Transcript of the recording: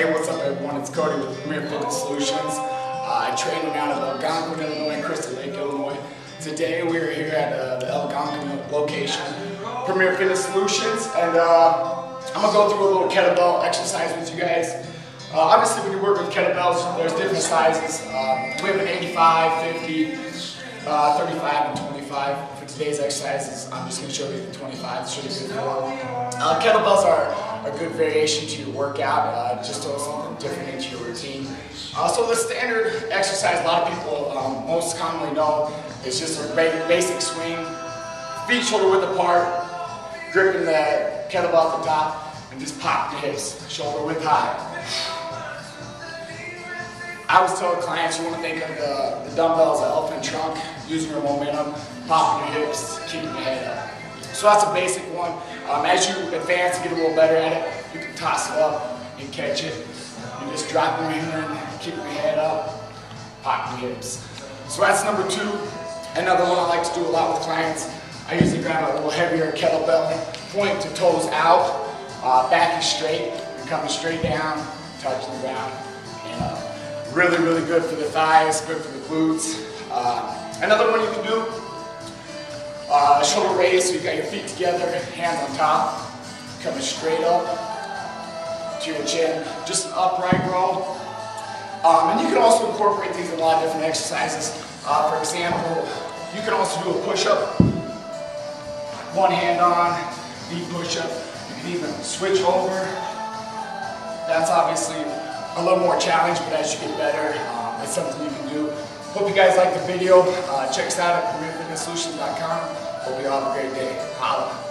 Hey, what's up everyone? It's Cody with Premier Fitness Solutions. I train out of Algonquin, Illinois, Crystal Lake, Illinois. Today we are here at the Algonquin location, Premier Fitness Solutions, and I'm going to go through a little kettlebell exercise with you guys. Obviously when you work with kettlebells, there's different sizes. We have an 85, 50, 35, and 25. For today's exercises, I'm just going to show you the 25 to show you the form. Kettlebells are a good variation to your workout, just throw something different into your routine. So the standard exercise a lot of people most commonly know is just a basic swing, feet shoulder width apart, gripping the kettlebell at the top, and just pop your hips, shoulder width high. I always tell clients you want to think of the dumbbells, the elephant trunk, using your momentum, popping your hips, keeping your head up. So that's a basic one. As you advance and get a little better at it, you can toss it up and catch it. You just drop your hand in, keep your head up, pop your hips. So that's number two. Another one I like to do a lot with clients. I usually grab a little heavier kettlebell, point to toes out, back is straight, you're coming straight down, touching the ground, and up. Really, really good for the thighs, good for the glutes. Another one you can do, shoulder raise, so you got your feet together, hands on top, coming straight up to your chin, just an upright row. And you can also incorporate these in a lot of different exercises. For example, you can also do a push-up, one hand on, knee push-up. You can even switch over. That's obviously a little more challenge, but as you get better, it's something you can do. Hope you guys like the video. Check us out at PremierFitnessSolutions.com. Hope you all have a great day. Holla.